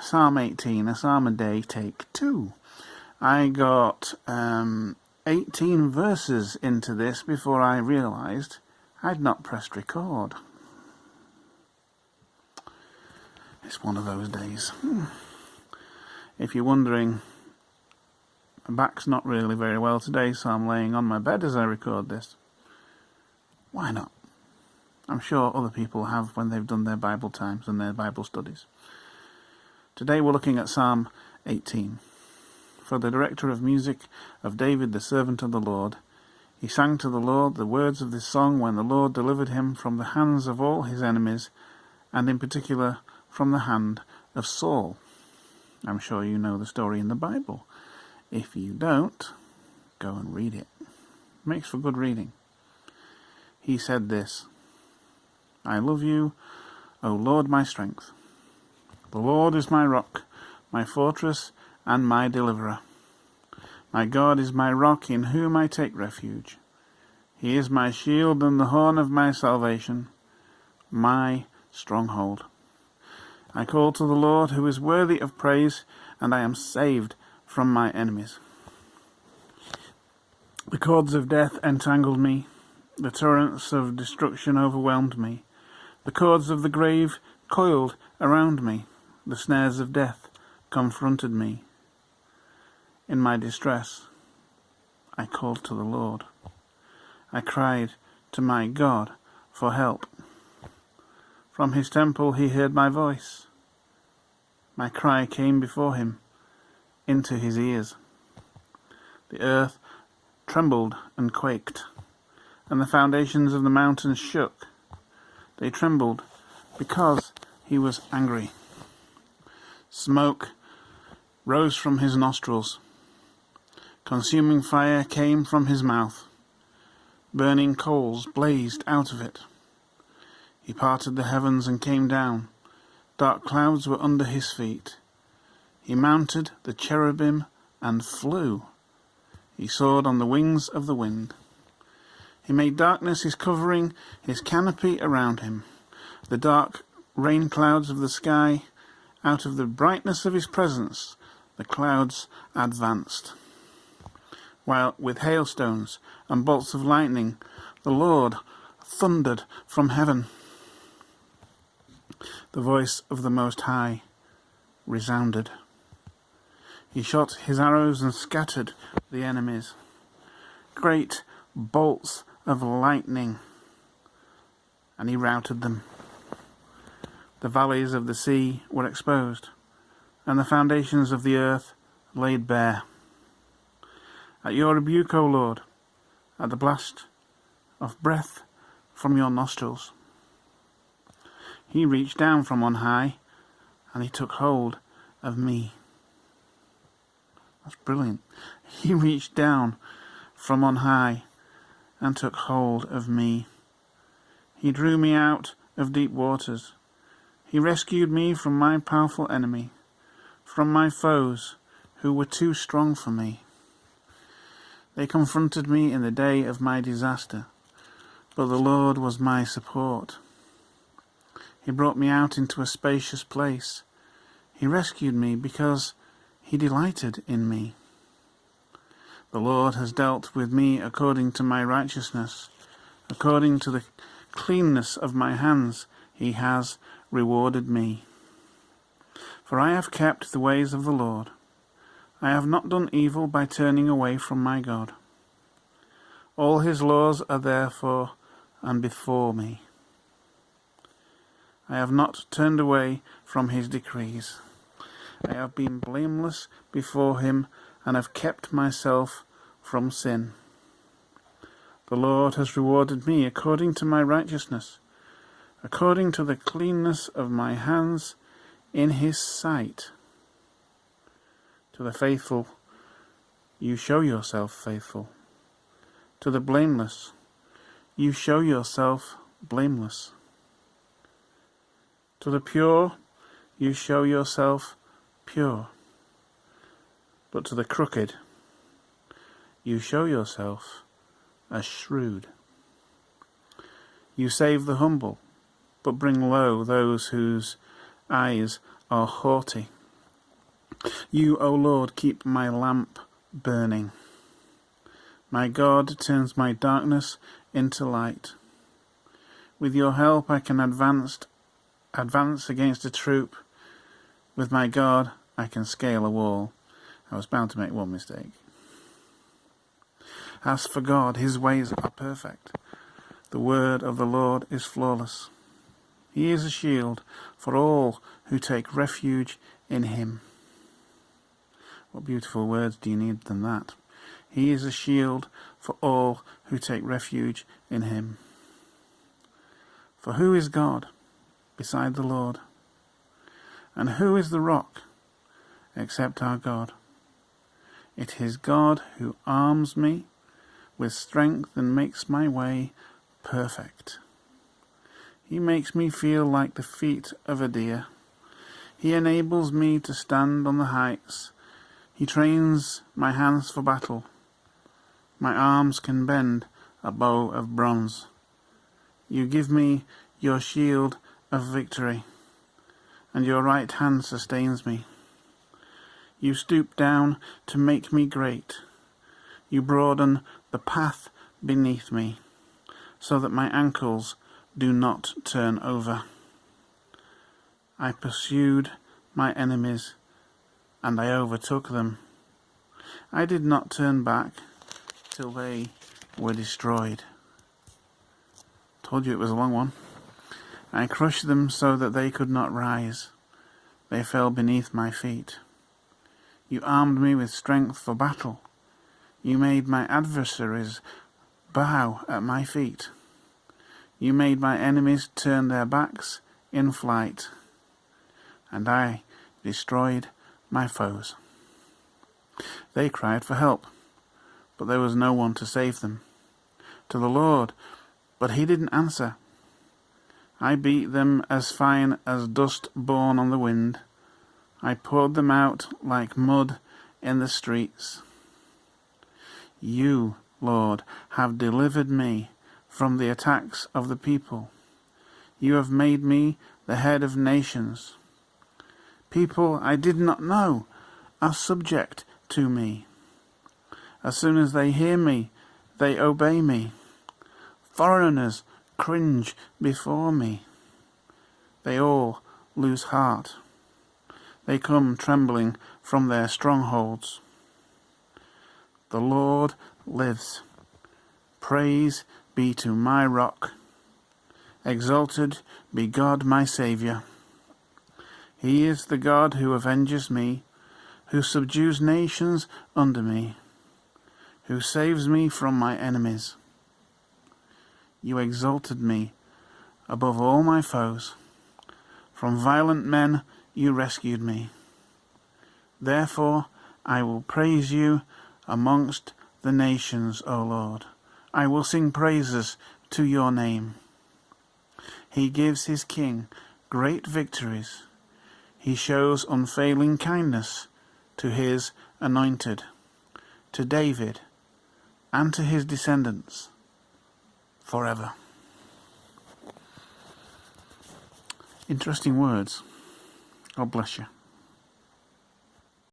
Psalm 18, a psalm a day, take 2. I got 18 verses into this before I realised I'd not pressed record. It's one of those days. If you're wondering, my back's not really very well today, so I'm laying on my bed as I record this. Why not? I'm sure other people have when they've done their Bible times and their Bible studies. Today we're looking at Psalm 18. For the director of music of David, the servant of the Lord, he sang to the Lord the words of this song when the Lord delivered him from the hands of all his enemies, and in particular from the hand of Saul. I'm sure you know the story in the Bible. If you don't, go and read it. Makes for good reading. He said this, I love you, O Lord, my strength. The Lord is my rock, my fortress, and my deliverer. My God is my rock in whom I take refuge. He is my shield and the horn of my salvation, my stronghold. I call to the Lord who is worthy of praise, and I am saved from my enemies. The cords of death entangled me, the torrents of destruction overwhelmed me, the cords of the grave coiled around me, the snares of death confronted me. In my distress, I called to the Lord. I cried to my God for help. From his temple he heard my voice. My cry came before him into his ears. The earth trembled and quaked, and the foundations of the mountains shook. They trembled because he was angry. Smoke rose from his nostrils. Consuming fire came from his mouth. Burning coals blazed out of it. He parted the heavens and came down. Dark clouds were under his feet. He mounted the cherubim and flew. He soared on the wings of the wind. He made darkness his covering, his canopy around him. The dark rain clouds of the sky, out of the brightness of his presence, the clouds advanced. While with hailstones and bolts of lightning, the Lord thundered from heaven. The voice of the Most High resounded. He shot his arrows and scattered the enemies. Great bolts of lightning, and he routed them. The valleys of the sea were exposed, and the foundations of the earth laid bare. At your rebuke, O Lord, at the blast of breath from your nostrils, he reached down from on high, and he took hold of me. That's brilliant. He reached down from on high and took hold of me. He drew me out of deep waters. He rescued me from my powerful enemy, from my foes who were too strong for me. They confronted me in the day of my disaster, but the Lord was my support. He brought me out into a spacious place. He rescued me because he delighted in me. The Lord has dealt with me according to my righteousness. According to the cleanness of my hands, he has rewarded me. For I have kept the ways of the Lord. I have not done evil by turning away from my God. All his laws are therefore and before me. I have not turned away from his decrees. I have been blameless before him and have kept myself from sin. The Lord has rewarded me according to my righteousness, according to the cleanness of my hands in his sight. To the faithful, you show yourself faithful. To the blameless, you show yourself blameless. To the pure, you show yourself pure. But to the crooked, you show yourself as shrewd. You save the humble, but bring low those whose eyes are haughty. You, O Lord, keep my lamp burning. My God turns my darkness into light. With your help I can advance against a troop. With my God I can scale a wall. I was bound to make one mistake. As for God, his ways are perfect. The word of the Lord is flawless. He is a shield for all who take refuge in him. What beautiful words do you need than that? He is a shield for all who take refuge in him. For who is God beside the Lord? And who is the rock except our God? It is God who arms me with strength and makes my way perfect. He makes me feel like the feet of a deer. He enables me to stand on the heights. He trains my hands for battle. My arms can bend a bow of bronze. You give me your shield of victory, and your right hand sustains me. You stoop down to make me great. You broaden the path beneath me, so that my ankles do not turn over. I pursued my enemies, and I overtook them. I did not turn back till they were destroyed. Told you it was a long one. I crushed them so that they could not rise. They fell beneath my feet. You armed me with strength for battle. You made my adversaries bow at my feet. You made my enemies turn their backs in flight, and I destroyed my foes. They cried for help, but there was no one to save them. To the Lord, but he didn't answer. I beat them as fine as dust borne on the wind. I poured them out like mud in the streets. You, Lord, have delivered me from the attacks of the people. You have made me the head of nations. People I did not know are subject to me. As soon as they hear me, they obey me. Foreigners cringe before me. They all lose heart. They come trembling from their strongholds. The Lord lives. Praise be to my rock. Exalted be God my Saviour. He is the God who avenges me, who subdues nations under me, who saves me from my enemies. You exalted me above all my foes. From violent men you rescued me. Therefore I will praise you amongst the nations, O Lord. I will sing praises to your name. He gives his king great victories. He shows unfailing kindness to his anointed, to David, and to his descendants forever. Interesting words. God bless you.